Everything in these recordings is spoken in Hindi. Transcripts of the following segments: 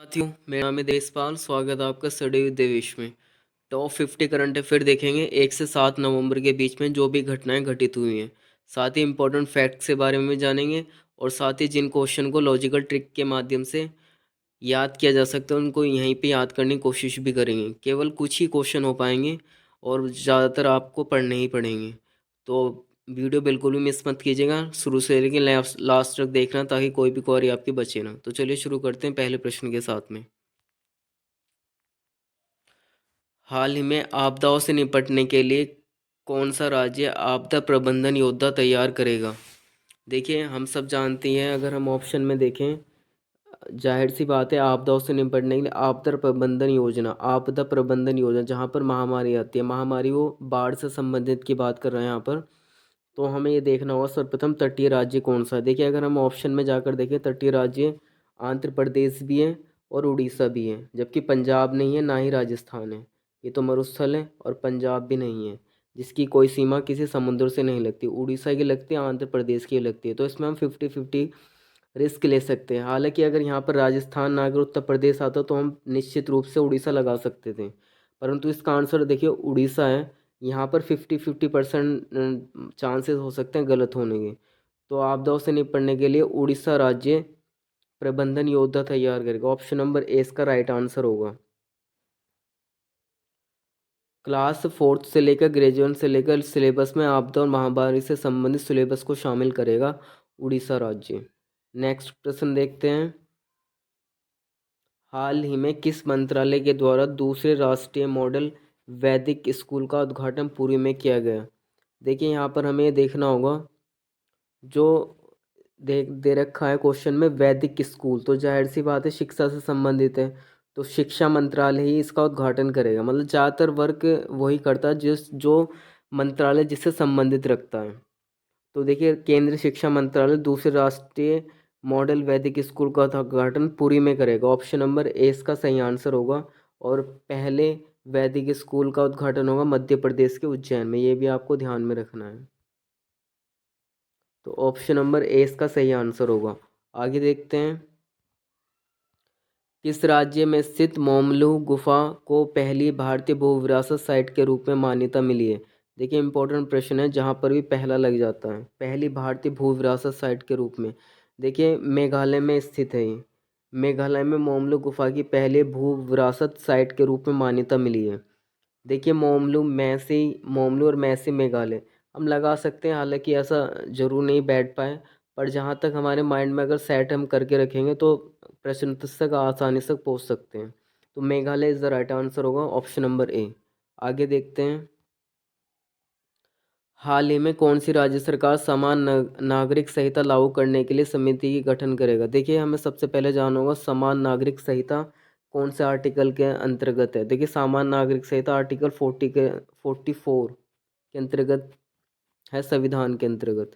साथियों, मेरा नाम है देशपाल। स्वागत है आपका स्टडी विद देवेश में। टॉप 50 करंट अफेयर देखेंगे 1 से 7 नवंबर के बीच में जो भी घटनाएं घटित हुई हैं। साथ ही इंपॉर्टेंट फैक्ट्स के बारे में भी जानेंगे और साथ ही जिन क्वेश्चन को लॉजिकल ट्रिक के माध्यम से याद किया जा सकता है उनको यहीं पे याद करने की कोशिश भी करेंगे। केवल कुछ ही क्वेश्चन हो पाएंगे और ज़्यादातर आपको पढ़ने ही पड़ेंगे। तो वीडियो बिल्कुल भी मिस मत कीजिएगा, शुरू से लेकिन लास्ट तक देखना ताकि कोई भी क्वेरी आपकी बचे ना। तो चलिए शुरू करते हैं पहले प्रश्न के साथ में। हाल ही में आपदाओं से निपटने के लिए कौन सा राज्य आपदा प्रबंधन योजना तैयार करेगा? देखिए, हम सब जानते हैं, अगर हम ऑप्शन में देखें, जाहिर सी बात है आपदाओं से निपटने के लिए आपदा प्रबंधन योजना जहाँ पर महामारी आती है, महामारी वो बाढ़ से संबंधित की बात कर रहे हैं यहाँ पर। तो हमें ये देखना होगा सर्वप्रथम तटीय राज्य कौन सा है। देखिए, अगर हम ऑप्शन में जाकर देखें, तटीय राज्य आंध्र प्रदेश भी है और उड़ीसा भी है, जबकि पंजाब नहीं है, ना ही राजस्थान है। ये तो मरुस्थल है और पंजाब भी नहीं है, जिसकी कोई सीमा किसी समुद्र से नहीं लगती। उड़ीसा की लगती है, आंध्र प्रदेश की लगती है। तो इसमें हम 50-50 रिस्क ले सकते हैं। हालांकि अगर यहाँ पर राजस्थान ना अगर उत्तर प्रदेश आता तो हम निश्चित रूप से उड़ीसा लगा सकते थे, परंतु इसका आंसर देखिए उड़ीसा है। यहाँ पर 50-50% चांसेस हो सकते हैं गलत होने के। तो आपदाओं से निपटने के लिए उड़ीसा राज्य प्रबंधन योजना तैयार करेगा। ऑप्शन नंबर ए इसका राइट आंसर होगा। क्लास 4th से लेकर ग्रेजुएशन से लेकर सिलेबस में आपदा और महामारी से संबंधित सिलेबस को शामिल करेगा उड़ीसा राज्य। नेक्स्ट प्रश्न देखते हैं। हाल ही में किस मंत्रालय के द्वारा दूसरे राष्ट्रीय मॉडल वैदिक स्कूल का उद्घाटन पुरी में किया गया? देखिए, यहाँ पर हमें देखना होगा, जो दे रखा है क्वेश्चन में वैदिक स्कूल, तो जाहिर सी बात है शिक्षा से संबंधित है। तो शिक्षा मंत्रालय ही इसका उद्घाटन करेगा। मतलब ज़्यादातर वर्क वही करता है जो मंत्रालय जिससे संबंधित रखता है। तो देखिए, केंद्रीय शिक्षा मंत्रालय दूसरे राष्ट्रीय मॉडल वैदिक स्कूल का उद्घाटन पुरी में करेगा। ऑप्शन नंबर ए इसका सही आंसर होगा। और पहले वैदिक स्कूल का उद्घाटन होगा मध्य प्रदेश के उज्जैन में, ये भी आपको ध्यान में रखना है। तो ऑप्शन नंबर ए इसका सही आंसर होगा। आगे देखते हैं। किस राज्य में स्थित मोमलू गुफा को पहली भारतीय भू विरासत साइट के रूप में मान्यता मिली है? देखिए, इंपॉर्टेंट प्रश्न है, जहाँ पर भी पहला लग जाता है। पहली भारतीय भू विरासत साइट के रूप में, देखिए मेघालय में स्थित है ये। मेघालय में मोमलू गुफा की पहले भू विरासत साइट के रूप में मान्यता मिली है। देखिए, मोमलू और मैसी मेघालय हम लगा सकते हैं, हालांकि ऐसा जरूर नहीं बैठ पाए, पर जहाँ तक हमारे माइंड में अगर सेट हम करके रखेंगे तो प्रश्न तक आसानी से पहुँच सकते हैं। तो Meghalaya is the right answer होगा, ऑप्शन नंबर ए। आगे देखते हैं। हाल ही में कौन सी राज्य सरकार समान नागरिक संहिता लागू करने के लिए समिति की गठन करेगा? देखिए, हमें सबसे पहले जानना होगा समान नागरिक संहिता कौन से आर्टिकल के अंतर्गत है। देखिए, समान नागरिक संहिता आर्टिकल 44 के अंतर्गत है, संविधान के अंतर्गत।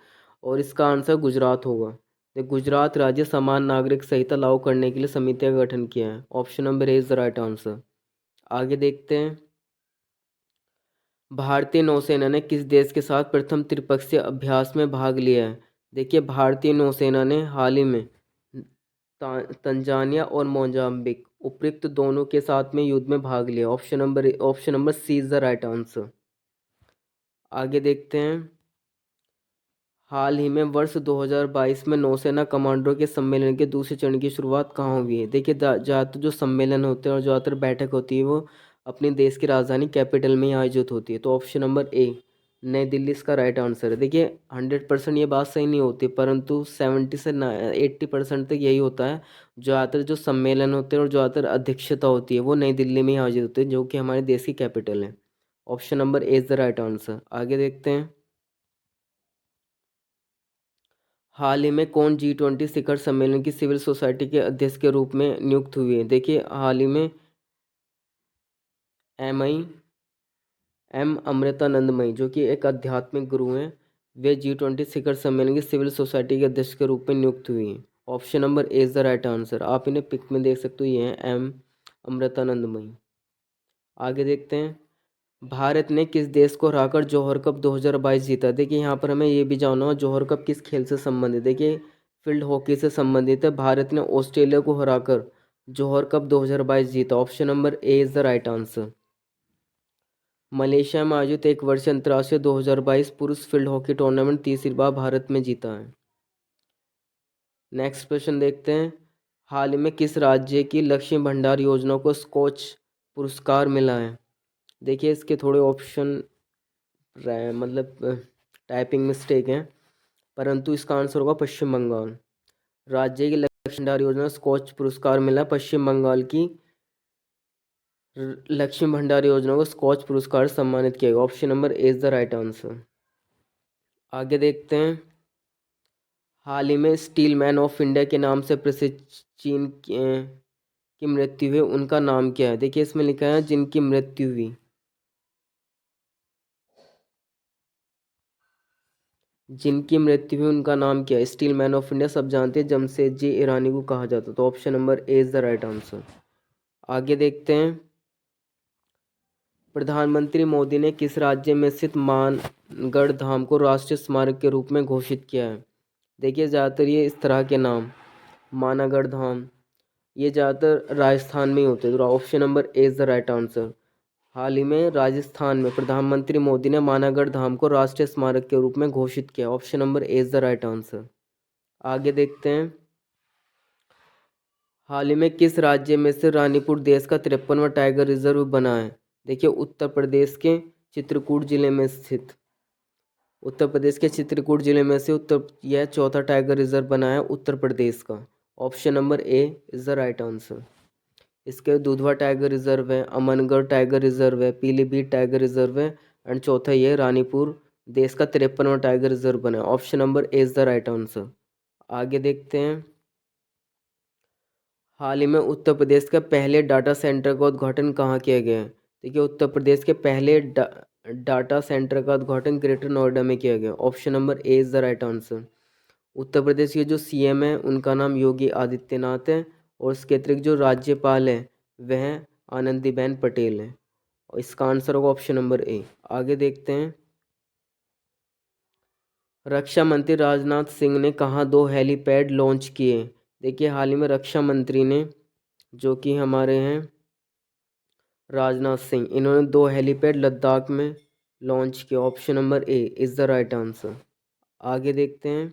और इसका आंसर गुजरात होगा। तो गुजरात राज्य समान नागरिक संहिता लागू करने के लिए समिति का गठन किया है। Option number A is the right answer. आगे देखते हैं। भारतीय नौसेना ने किस देश के साथ प्रथम त्रिपक्षीय अभ्यास में भाग लिया है? देखिए, भारतीय नौसेना ने हाल ही में तंजानिया और मोजाम्बिक उपयुक्त दोनों के साथ में युद्ध में भाग लिया। Option number C is the right answer. आगे देखते हैं। हाल ही में वर्ष 2022 में नौसेना कमांडरों के सम्मेलन के दूसरे चरण की शुरुआत कहाँ हुई है? देखिए, ज़्यादातर जो सम्मेलन होते हैं और ज़्यादातर बैठक होती है वो अपने देश की राजधानी कैपिटल में ही आयोजित होती है। तो ऑप्शन नंबर ए नई दिल्ली इसका राइट आंसर है। देखिए, 100% ये बात सही नहीं होती, परंतु 70 से 80% तक यही होता है। ज़्यादातर जो सम्मेलन होते हैं और ज़्यादातर अध्यक्षता होती है वो नई दिल्ली में ही आयोजित होती है, जो कि हमारे देश की कैपिटल है। Option number A is the right answer. आगे देखते हैं। हाल ही में कौन G20 शिखर सम्मेलन की सिविल सोसाइटी के अध्यक्ष के रूप में नियुक्त हुई है? देखिए, हाल ही में एम अमृतानंदमयी, जो कि एक आध्यात्मिक गुरु हैं, वे G20 शिखर सम्मेलन की सिविल सोसाइटी के अध्यक्ष के रूप में नियुक्त हुई हैं। Option number A is the right answer. आप इन्हें पिक में देख सकते हो, ये हैं एम अमृतानंदमयी। आगे देखते हैं। भारत ने किस देश को हराकर जौहर कप 2022 जीता? देखिए, यहाँ पर हमें ये भी जानना होगा जौहर कप किस खेल से संबंधित। देखिए, फील्ड हॉकी से संबंधित है। भारत ने ऑस्ट्रेलिया को हराकर जौहर कप 2022 जीता? Option number A is the right answer. Malaysia में आयोजित एक वर्षीय अंतर्राष्ट्रीय 2022 पुरुष फील्ड हॉकी टूर्नामेंट तीसरी बार भारत में जीता है। नेक्स्ट क्वेश्चन देखते हैं। हाल ही में किस राज्य की लक्ष्मी भंडार योजना को स्कॉच पुरस्कार मिला है? देखिए इसके थोड़े ऑप्शन मतलब टाइपिंग मिस्टेक हैं, परंतु इसका आंसर होगा पश्चिम बंगाल। राज्य की लक्ष्मी भंडार योजना स्कॉच पुरस्कार मिला पश्चिम बंगाल की लक्ष्मी भंडार योजना को स्कॉच पुरस्कार सम्मानित किया गया। Option number A is the right answer. आगे देखते हैं। हाल ही में स्टील मैन ऑफ इंडिया के नाम से प्रसिद्ध चीन की मृत्यु हुई, उनका नाम क्या है? देखिए इसमें लिखा है जिनकी मृत्यु हुई। जिनकी मृत्यु हुई उनका नाम क्या है? स्टील मैन ऑफ इंडिया सब जानते हैं, जमशेदजी ईरानी को कहा जाता है। तो option number A is the right answer. आगे देखते हैं। प्रधानमंत्री मोदी ने किस राज्य में स्थित मानगढ़ धाम को राष्ट्रीय स्मारक के रूप में घोषित किया है? देखिए ज़्यादातर ये इस तरह के नाम, मानागढ़ धाम, ये ज़्यादातर राजस्थान में ही होते हैं। तो option number A is the right answer. हाल ही में राजस्थान में प्रधानमंत्री मोदी ने मानागढ़ धाम को राष्ट्रीय स्मारक के रूप में घोषित किया। Option number A is the right answer. आगे देखते हैं। हाल ही में किस राज्य में से रानीपुर देश का 53वां टाइगर रिजर्व बना है? देखिए उत्तर प्रदेश के चित्रकूट जिले में स्थित, उत्तर प्रदेश के चित्रकूट जिले में से यह चौथा टाइगर रिजर्व बना है उत्तर प्रदेश का। Option number A is the right answer. इसके दुधवा टाइगर रिजर्व है, अमनगढ़ टाइगर रिजर्व है, पीलीभीत टाइगर रिजर्व है, एंड चौथा ये रानीपुर देश का 53वां टाइगर रिजर्व बना है। Option number A is the right answer. आगे देखते हैं। हाल ही में उत्तर प्रदेश का पहले डाटा सेंटर का उद्घाटन कहाँ किया गया है? देखिए उत्तर प्रदेश के पहले डाटा सेंटर का उद्घाटन ग्रेटर नोएडा में किया गया। Option number A is the right answer. Uttar Pradesh के जो सीएम है उनका नाम योगी आदित्यनाथ है, और उसके अतिरिक्त जो राज्यपाल है वह आनंदीबेन पटेल है, और इसका आंसर होगा ऑप्शन नंबर ए। आगे देखते हैं। रक्षा मंत्री राजनाथ सिंह ने कहाँ 2 हेलीपैड लॉन्च किए? देखिए हाल ही में रक्षा मंत्री ने, जो कि हमारे हैं राजनाथ सिंह, इन्होंने 2 हेलीपैड लद्दाख में लॉन्च किया। Option number A is the right answer. आगे देखते हैं।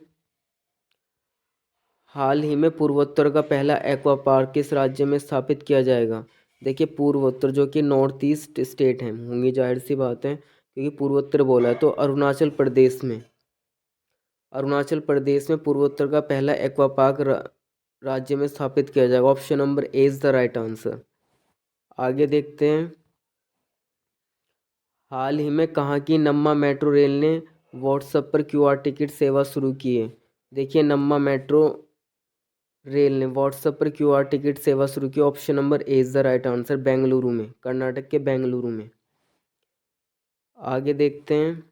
हाल ही में पूर्वोत्तर का पहला एक्वा पार्क किस राज्य में स्थापित किया जाएगा? देखिए पूर्वोत्तर जो कि नॉर्थ ईस्ट स्टेट हैं होंगी, जाहिर सी बात है क्योंकि पूर्वोत्तर बोला है, तो अरुणाचल प्रदेश में, अरुणाचल प्रदेश में पूर्वोत्तर का पहला एक्वा पार्क राज्य में स्थापित किया जाएगा। Option number A is the right answer. आगे देखते हैं। हाल ही में कहाँ की नम्मा मेट्रो रेल ने व्हाट्सएप पर क्यूआर टिकट सेवा शुरू की है? देखिए नम्मा मेट्रो रेल ने व्हाट्सएप पर क्यूआर टिकट सेवा शुरू की। Option number A is the right answer. Bengaluru में, कर्नाटक के बेंगलुरु में। आगे देखते हैं।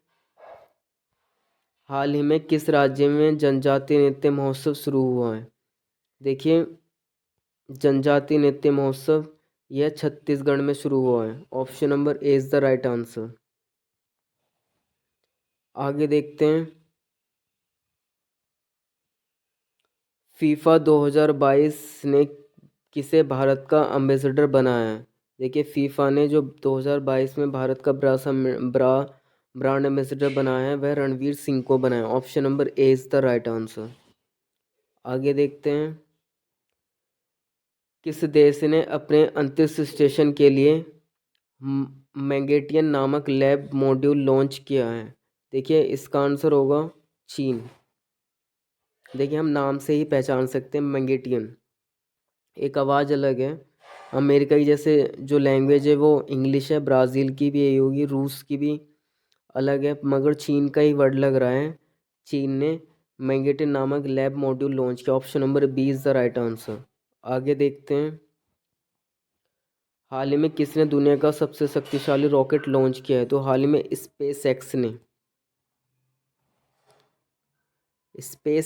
हाल ही में किस राज्य में जनजातीय नृत्य महोत्सव शुरू हुआ है? देखिए जनजातीय नृत्य महोत्सव यह छत्तीसगढ़ में शुरू हुआ है। Option number A is the right answer. आगे देखते हैं। फीफा 2022 ने किसे भारत का एम्बेसडर बनाया है? देखिए फीफा ने जो 2022 में भारत का ब्रांड एम्बेसडर बनाया है वह रणवीर सिंह को बनाया। Option number A is the right answer. आगे देखते हैं। किस देश ने अपने अंतरिक्ष स्टेशन के लिए मैगेटियन नामक लैब मॉड्यूल लॉन्च किया है? देखिए इसका आंसर होगा चीन। देखिए हम नाम से ही पहचान सकते हैं मैगेटियन, एक आवाज़ अलग है। अमेरिका की जैसे जो लैंग्वेज है वो इंग्लिश है, ब्राज़ील की भी यही होगी, रूस की भी अलग है, मगर चीन का ही वर्ड लग रहा है। चीन ने मैगेटियन नामक लैब मॉड्यूल लॉन्च किया। Option number B is the right answer. आगे देखते हैं। हाल ही में किसने दुनिया का सबसे शक्तिशाली रॉकेट लॉन्च किया है? तो हाल ही में स्पेस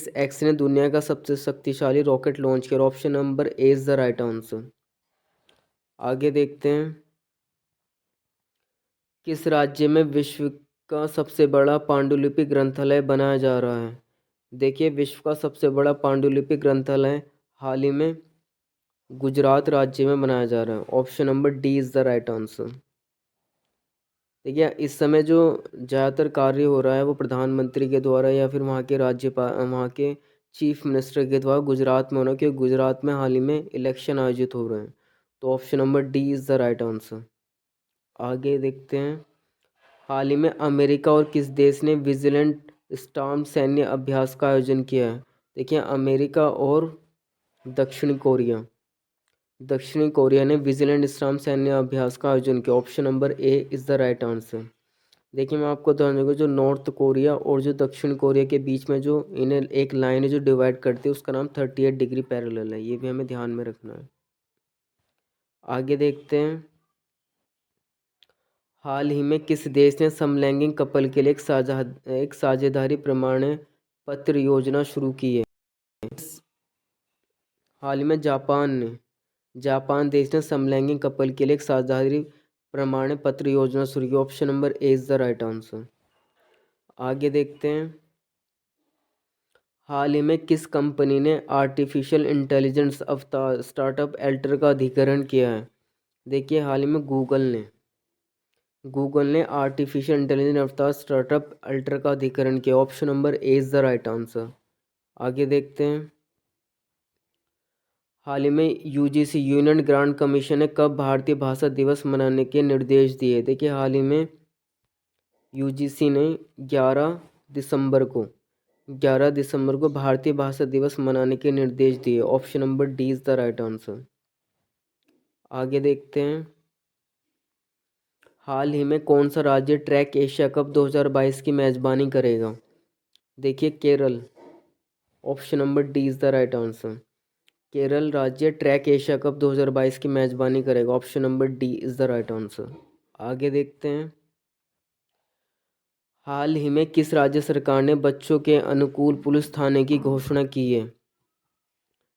एक्स ने दुनिया का सबसे शक्तिशाली रॉकेट लॉन्च किया। Option number A is the right answer. आगे देखते हैं। किस राज्य में विश्व का सबसे बड़ा पांडुलिपि ग्रंथालय बनाया जा रहा है? देखिए विश्व का सबसे बड़ा पांडुलिपि ग्रंथालय हाल ही में गुजरात राज्य में बनाया जा रहा है। Option number D is the right answer. देखिए इस समय जो ज़्यादातर कार्य हो रहा है वो प्रधानमंत्री के द्वारा या फिर वहाँ के राज्यपाल, वहाँ के चीफ मिनिस्टर के द्वारा गुजरात में होना, क्योंकि गुजरात में हाल ही में इलेक्शन आयोजित हो रहे हैं। तो option number D is the right answer. आगे देखते हैं, हाल ही में अमेरिका और किस देश ने विजिलेंट स्टॉर्म सैन्य अभ्यास का आयोजन किया है? देखिए अमेरिका और दक्षिण कोरिया। दक्षिणी कोरिया ने विजिलेंट स्टॉर्म सैन्य अभ्यास का आयोजन किया। Option number A is the right answer. देखिए मैं आपको बता दूंगा, जो नॉर्थ कोरिया और जो दक्षिण कोरिया के बीच में जो इन्हें एक लाइन है जो डिवाइड करती है, उसका नाम 38 डिग्री पैरेलल है। ये भी हमें ध्यान में रखना है। आगे देखते हैं, हाल ही में किस देश ने समलैंगिक कपल के लिए एक साझेदारी प्रमाण पत्र योजना शुरू की है? हाल ही में जापान देश ने समलैंगिक कपल के लिए एक साझेदारी प्रमाण पत्र योजना शुरू की। Option number A is the right answer. आगे देखते हैं, हाल ही में किस कंपनी ने आर्टिफिशियल इंटेलिजेंस अवतार स्टार्टअप एल्टर का अधिग्रहण किया है? देखिए हाल ही में गूगल ने आर्टिफिशियल इंटेलिजेंस अवतार स्टार्टअप अल्टर का अधिग्रहण किया। Option number A is the right answer. आगे देखते हैं, हाल ही में यूजीसी यूनियन ग्रांट कमीशन ने कब भारतीय भाषा दिवस मनाने के निर्देश दिए? देखिए हाल ही में यूजीसी ने 11 दिसंबर को 11 दिसंबर को भारतीय भाषा दिवस मनाने के निर्देश दिए। Option number D is the right answer. आगे देखते हैं, हाल ही में कौन सा राज्य ट्रैक एशिया कप 2022 की मेजबानी करेगा? देखिए Kerala. Option number D is the right answer. Kerala राज्य ट्रैक एशिया कप 2022 की मेजबानी करेगा। Option number D is the right answer. आगे देखते हैं, हाल ही में किस राज्य सरकार ने बच्चों के अनुकूल पुलिस थाने की घोषणा की है?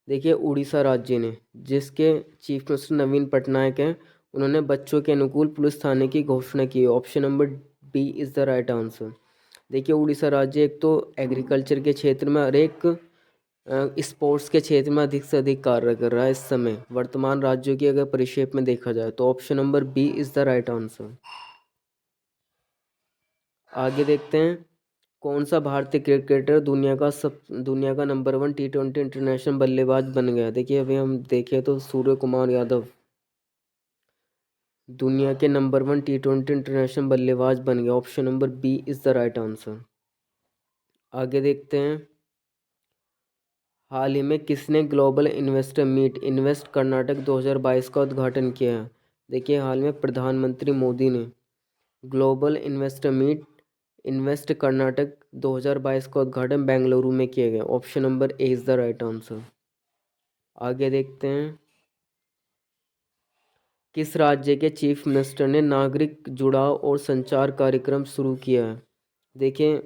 देखिए उड़ीसा राज्य ने, जिसके चीफ मिनिस्टर नवीन पटनायक हैं, उन्होंने बच्चों के अनुकूल पुलिस थाने की घोषणा की है। Option number B is the right answer. देखिए उड़ीसा राज्य एक तो एग्रीकल्चर के क्षेत्र में और एक स्पोर्ट्स के क्षेत्र में अधिक से अधिक कार्य कर रहा है इस समय वर्तमान राज्यों की अगर परिक्षेप में देखा जाए तो। Option number B is the right answer. आगे देखते हैं, कौन सा भारतीय क्रिकेटर दुनिया का नंबर 1 T20 इंटरनेशनल बल्लेबाज बन गया? देखिए अभी हम देखें तो सूर्य कुमार यादव दुनिया के नंबर 1 T20 इंटरनेशनल बल्लेबाज बन गया। Option number B is the right answer. आगे देखते हैं, हाल ही में किसने global investor meet invest Karnataka 2022 का उद्घाटन किया है? देखिए हाल में प्रधानमंत्री मोदी ने global investor meet invest Karnataka 2022 का उद्घाटन बेंगलुरु में किया गया। Option number A is the right answer. आगे देखते हैं, किस राज्य के चीफ मिनिस्टर ने नागरिक जुड़ाव और संचार कार्यक्रम शुरू किया है? देखिए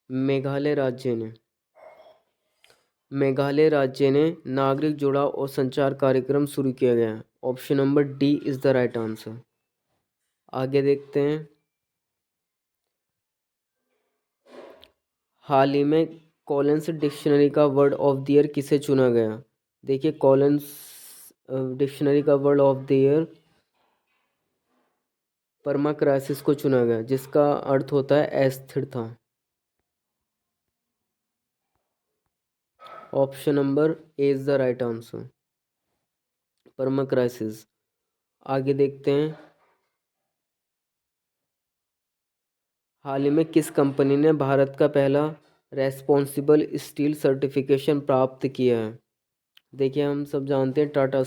मेघालय राज्य ने नागरिक जुड़ाव और संचार कार्यक्रम शुरू किया गया है। Option number D is the right answer. आगे देखते हैं, हाल ही में कॉलिंस डिक्शनरी का वर्ड ऑफ द ईयर किसे चुना गया? देखिए कॉलिंस डिक्शनरी का word of the year permacrisis को चुना गया, जिसका अर्थ होता है अस्थिरता। Option number A is the right answer, permacrisis. आगे देखते हैं, हाल ही में किस कंपनी ने भारत का पहला रेस्पॉन्सिबल स्टील सर्टिफिकेशन प्राप्त किया है? देखिए हम सब जानते हैं टाटा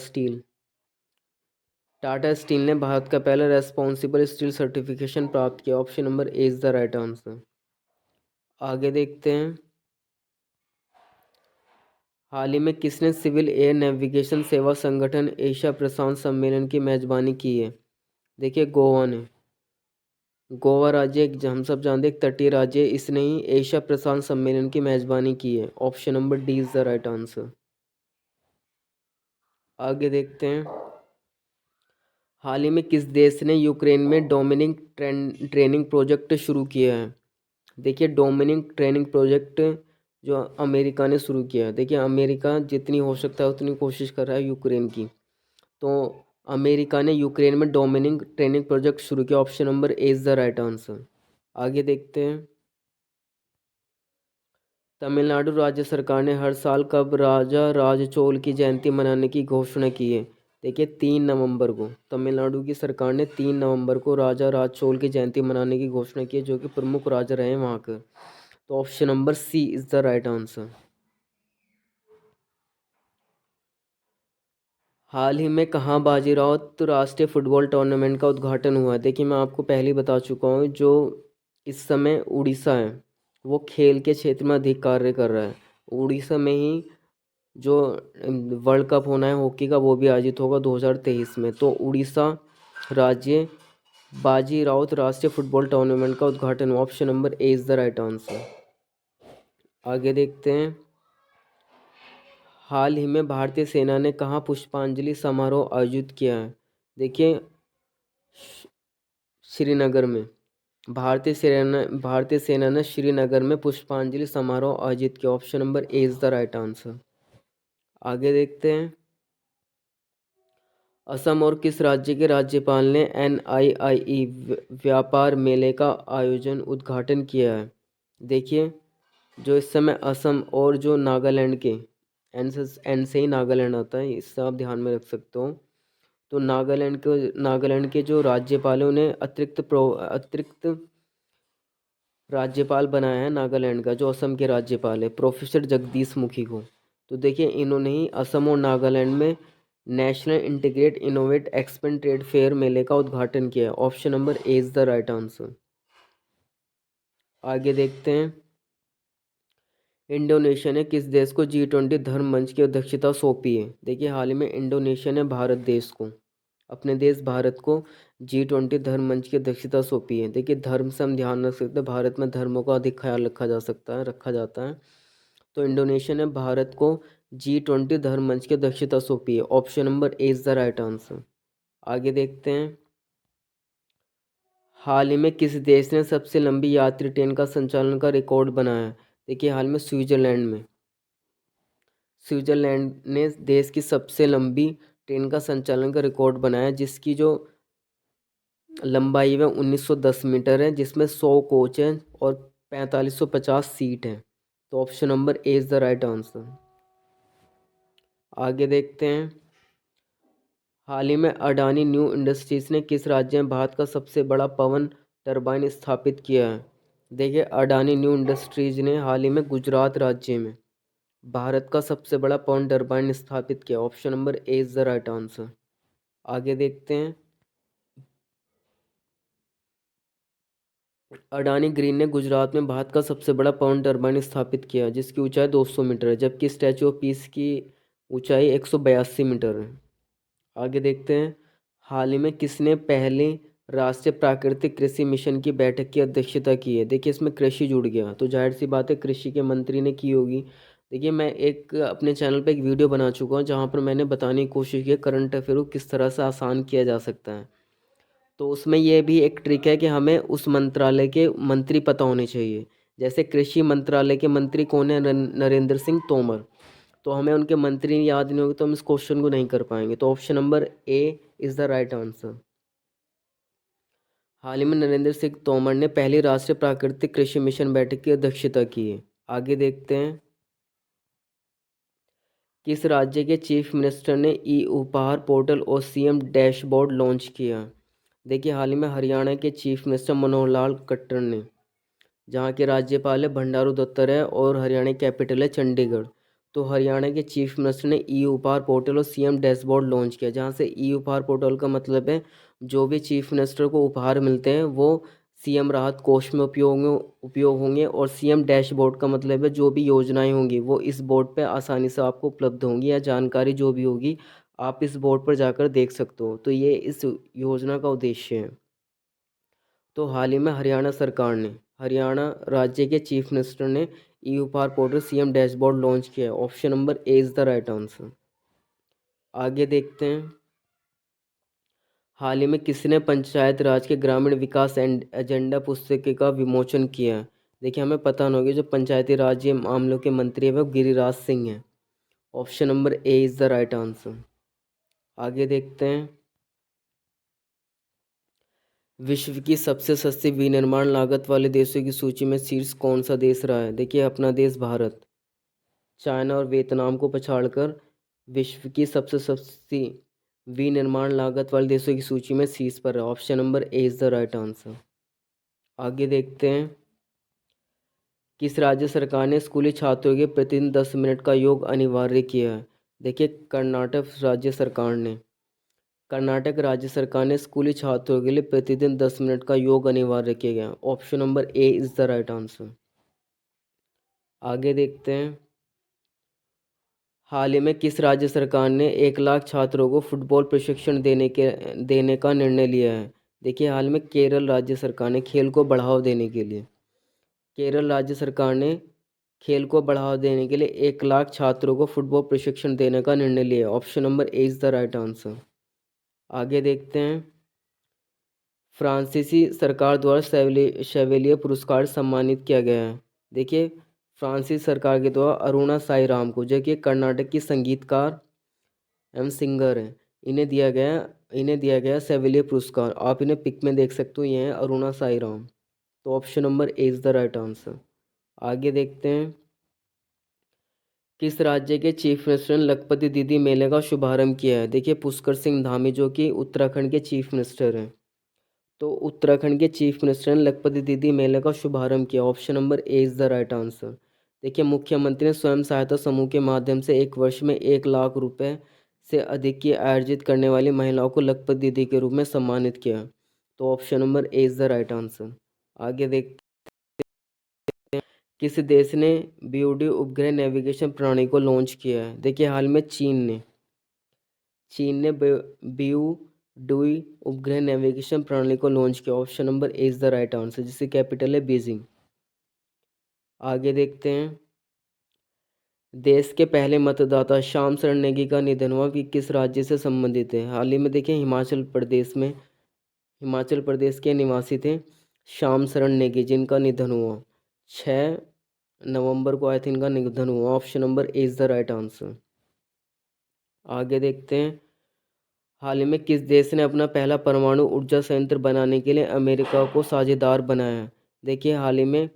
स्टील ने भारत का पहला रेस्पॉन्सिबल स्टील सर्टिफिकेशन प्राप्त किया। Option number A is the right answer. आगे देखते हैं, हाल ही में किसने सिविल एयर नेविगेशन सेवा संगठन एशिया प्रशांत सम्मेलन की मेजबानी की है? देखिए गोवा ने। गोवा राज्य हम सब जानते हैं एक तटीय राज्य है, इसने ही एशिया प्रशांत सम्मेलन की मेजबानी की है। Option number D is the right answer. आगे देखते हैं, हाल ही में किस देश ने यूक्रेन में डोमिनिक ट्रेनिंग प्रोजेक्ट शुरू किया है? देखिए डोमिनिक ट्रेनिंग प्रोजेक्ट जो अमेरिका ने शुरू किया है। देखिए अमेरिका जितनी हो सकता है उतनी कोशिश कर रहा है यूक्रेन की। तो अमेरिका ने यूक्रेन में डोमिनिक ट्रेनिंग प्रोजेक्ट शुरू किया। Option number A is the right answer. आगे देखते हैं। तमिलनाडु राज्य सरकार ने हर साल कब राजा राज चोल की जयंती मनाने की घोषणा की है? देखिए 3 नवंबर को तमिलनाडु की सरकार ने 3 नवंबर को राजा राज चोल की जयंती मनाने की घोषणा की है, जो कि प्रमुख राजा रहे हैं वहाँ के। तो option number C is the right answer. हाल ही में कहाँ बाजीराव राष्ट्रीय फुटबॉल टूर्नामेंट का उद्घाटन हुआ है? देखिए मैं आपको पहले ही बता चुका हूँ, जो इस समय उड़ीसा है वो खेल के क्षेत्र में अधिक कार्य कर रहा है। उड़ीसा में ही जो वर्ल्ड कप होना है हॉकी का वो भी आयोजित होगा 2023 में। तो उड़ीसा राज्य बाजी राउत राष्ट्रीय फुटबॉल टूर्नामेंट का उद्घाटन हुआ। Option number A is the right answer. आगे देखते हैं। हाल ही में भारतीय सेना ने कहाँ पुष्पांजलि समारोह आयोजित किया है? देखिए श्रीनगर में भारतीय सेना ने श्रीनगर में पुष्पांजलि समारोह आयोजित किया। Option number A is the right answer. आगे देखते हैं। असम और किस राज्य के राज्यपाल ने NIIE व्यापार मेले का आयोजन उद्घाटन किया है? देखिए जो इस समय असम और जो नागालैंड के एन से ही नागालैंड आता है, इससे आप ध्यान में रख सकते हो। तो नागालैंड के जो राज्यपाल हैं उन्हें अतिरिक्त राज्यपाल बनाया है नागालैंड का, जो असम के राज्यपाल है प्रोफेसर जगदीश मुखी को। तो देखिए इन्होंने ही असम और नागालैंड में national integrate innovate expand trade fair मेले का उद्घाटन किया है। Option number A is the right answer. आगे देखते हैं। इंडोनेशिया ने किस देश को G20 धर्म मंच की अध्यक्षता सौंपी है? देखिए हाल ही में इंडोनेशिया ने अपने देश भारत को G20 धर्म मंच की अध्यक्षता सौंपी है। देखिए धर्म से हम ध्यान रख सकते हैं, भारत में धर्मों का अधिक ख्याल रखा जाता है। तो इंडोनेशिया ने भारत को G20 धर्म मंच की अध्यक्षता सौंपी है। Option number A is the right answer. आगे देखते हैं। हाल ही में किस देश ने सबसे लंबी यात्री ट्रेन का संचालन का रिकॉर्ड बनाया है? देखिए हाल में स्विट्जरलैंड ने देश की सबसे लंबी ट्रेन का संचालन का रिकॉर्ड बनाया, जिसकी जो लंबाई है 1910 मीटर है, जिसमें 100 कोच हैं और 4550 सीट हैं। तो option number A is the right answer. आगे देखते हैं। हाल ही में अडानी न्यू इंडस्ट्रीज ने किस राज्य में भारत का सबसे बड़ा पवन टरबाइन स्थापित किया है? देखिए अडानी न्यू इंडस्ट्रीज ने हाल ही में गुजरात राज्य में भारत का सबसे बड़ा पवन टरबाइन स्थापित किया। Option number A is the right answer. आगे देखते हैं। अडानी ग्रीन ने गुजरात में भारत का सबसे बड़ा पवन टरबाइन स्थापित किया, जिसकी ऊंचाई 200 मीटर है, जबकि स्टैचू ऑफ पीस की ऊंचाई 182 मीटर है। आगे देखते हैं। हाल ही में किसने पहले राष्ट्रीय प्राकृतिक कृषि मिशन की बैठक की अध्यक्षता की है? देखिए इसमें कृषि जुड़ गया, तो जाहिर सी बात है कृषि के मंत्री ने की होगी। देखिए मैं एक अपने चैनल पे एक वीडियो बना चुका हूँ जहाँ पर मैंने बताने की कोशिश की करंट अफेयर को किस तरह से आसान किया जा सकता है। तो उसमें यह भी एक ट्रिक है कि हमें उस मंत्रालय के मंत्री पता होने चाहिए। जैसे कृषि मंत्रालय के मंत्री कौन है? नरेंद्र सिंह तोमर। तो हमें उनके मंत्री याद नहीं होंगे तो हम इस क्वेश्चन को नहीं कर पाएंगे। तो option number A is the right answer. हाल ही में नरेंद्र सिंह तोमर ने पहली राष्ट्रीय प्राकृतिक कृषि मिशन बैठक की अध्यक्षता की है। आगे देखते हैं। किस राज्य के चीफ मिनिस्टर ने ई उपहार पोर्टल और CM डैशबोर्ड लॉन्च किया? देखिए हाल ही में हरियाणा के चीफ मिनिस्टर मनोहर लाल खट्टर ने, जहाँ के राज्यपाल है बंडारू दत्तात्रेय है और हरियाणा की कैपिटल है चंडीगढ़। तो हरियाणा के चीफ मिनिस्टर ने ई उपहार पोर्टल और CM डैशबोर्ड लॉन्च किया, जहाँ से ई उपहार पोर्टल का मतलब है जो भी चीफ मिनिस्टर को उपहार मिलते हैं वो CM राहत कोष में उपयोग होंगे, और CM डैशबोर्ड का मतलब है जो भी योजनाएं होंगी वो इस बोर्ड पे आसानी से आपको उपलब्ध होंगी, या जानकारी जो भी होगी आप इस बोर्ड पर जाकर देख सकते हो। तो ये इस योजना का उद्देश्य है। तो हाल ही में हरियाणा राज्य के चीफ मिनिस्टर ने ई उपहार पोर्टल CM डैशबोर्ड लॉन्च किया है। Option number A is the right answer. आगे देखते हैं। हाल ही में किसने पंचायत राज के ग्रामीण विकास एंड एजेंडा पुस्तिका का विमोचन किया है? देखिए हमें पता होना होगा जो पंचायती राज मामलों के मंत्री है वो गिरिराज सिंह हैं। Option number A is the right answer. आगे देखते हैं। विश्व की सबसे सस्ती विनिर्माण लागत वाले देशों की सूची में शीर्ष कौन सा देश रहा है? देखिए अपना देश भारत चाइना और वियतनाम को पछाड़कर विश्व की सबसे सस्ती विनिर्माण लागत वाले देशों की सूची में शीर्ष पर है। Option number A is the right answer. आगे देखते हैं। किस राज्य सरकार ने स्कूली छात्रों के प्रतिदिन 10 मिनट का योग अनिवार्य किया है? देखिए कर्नाटक राज्य सरकार ने स्कूली छात्रों के लिए प्रतिदिन 10 मिनट का योग अनिवार्य किया गया। Option number A is the right answer. आगे देखते हैं। हाल ही में किस राज्य सरकार ने 1 लाख छात्रों को फुटबॉल प्रशिक्षण देने का निर्णय लिया है? देखिए हाल में केरल राज्य सरकार ने खेल को बढ़ावा देने के लिए केरल राज्य सरकार ने खेल को बढ़ावा देने के लिए 1 लाख छात्रों को फुटबॉल प्रशिक्षण देने का निर्णय लिया है। Option number A is the right answer. आगे देखते हैं। फ्रांसीसी सरकार द्वारा शैवेलियर पुरस्कार सम्मानित किया गया है। देखिए फ्रांसीसी सरकार के द्वारा अरुणा साई राम को, जो कि कर्नाटक की संगीतकार एवं सिंगर हैं, इन्हें दिया गया शैवेलियर पुरस्कार। आप इन्हें पिक में देख सकते हो, ये हैं अरुणा साई राम। तो option number A is the right answer. आगे देखते हैं। किस राज्य के चीफ मिनिस्टर ने लखपति दीदी मेले का शुभारंभ किया है? देखिए पुष्कर सिंह धामी, जो कि उत्तराखंड के चीफ मिनिस्टर हैं। तो उत्तराखंड के चीफ मिनिस्टर ने लखपति दीदी मेले का शुभारंभ किया। Option number A is the right answer. देखिए मुख्यमंत्री ने स्वयं सहायता समूह के माध्यम से 1 वर्ष में 1 लाख रुपए से अधिक की आय अर्जित करने वाली महिलाओं को लखपति दीदी के रूप में सम्मानित किया। तो option number A is the right answer. आगे देखते हैं। किस देश ने बीओडी उपग्रह नेविगेशन प्रणाली को लॉन्च किया है? देखिए हाल में चीन ने बीओडी उपग्रह नेविगेशन प्रणाली को लॉन्च किया। Option number A is the right answer, जिसकी कैपिटल है बीजिंग। आगे देखते हैं। देश के पहले मतदाता श्याम शरण नेगी का निधन हुआ कि किस राज्य से संबंधित है? हाल ही में देखिए हिमाचल प्रदेश के निवासी थे श्याम शरण नेगी, जिनका निधन हुआ 6 नवंबर को। आई थिंक इनका निधन हुआ। Option number A is the right answer. आगे देखते हैं। हाल ही में किस देश ने अपना पहला परमाणु ऊर्जा संयंत्र बनाने के लिए अमेरिका को साझेदार बनाया है? देखिए हाल ही में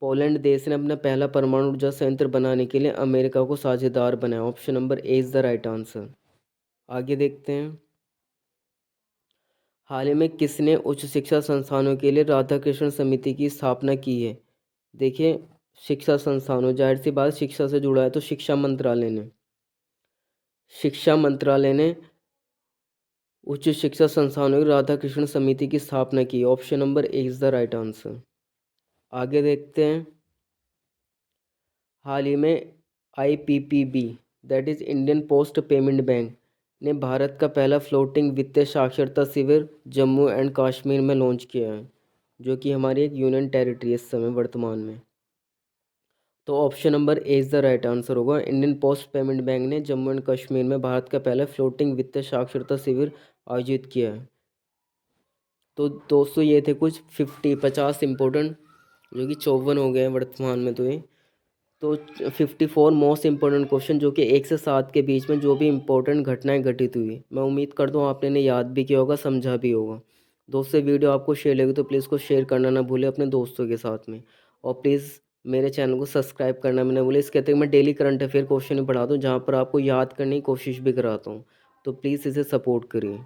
पोलैंड देश ने अपना पहला परमाणु ऊर्जा संयंत्र बनाने के लिए अमेरिका को साझेदार बनाया। Option number A is the right answer. आगे देखते हैं। हाल ही में किसने उच्च शिक्षा संस्थानों के लिए राधाकृष्ण समिति की स्थापना की है? देखिए शिक्षा संस्थानों, जाहिर सी बात शिक्षा से जुड़ा है, तो शिक्षा मंत्रालय ने उच्च शिक्षा संस्थानों की राधाकृष्ण समिति की स्थापना की। Option number A is the right answer. आगे देखते हैं। हाल ही में IPPB that is Indian post payment bank ने भारत का पहला फ्लोटिंग वित्तीय साक्षरता शिविर जम्मू एंड कश्मीर में लॉन्च किया है, जो कि हमारी एक यूनियन टेरिटरी है इस समय वर्तमान में। तो option number A is the right answer होगा। इंडियन पोस्ट पेमेंट बैंक ने जम्मू एंड कश्मीर में भारत का पहला फ्लोटिंग वित्तीय साक्षरता शिविर आयोजित किया है। तो दोस्तों ये थे कुछ 50 इम्पोर्टेंट, जो कि 54 हो गए हैं वर्तमान में। तो 54 मोस्ट इम्पोर्टेंट क्वेश्चन, जो कि 1 से 7 के बीच में जो भी इम्पोर्टेंट घटनाएं घटित हुई, मैं उम्मीद करता हूँ आपने इन्हें याद भी किया होगा, समझा भी होगा। दोस्तों वीडियो आपको शेयर लगी तो प्लीज़ को शेयर करना ना भूलें अपने दोस्तों के साथ में, और प्लीज़ मेरे चैनल को सब्सक्राइब करना भी ना भूलें। इसके अतिरिक्त मैं डेली करंट अफेयर क्वेश्चन भी पढ़ाता हूँ, जहाँ पर आपको याद करने की कोशिश भी कराता हूँ, तो प्लीज़ इसे सपोर्ट करिए।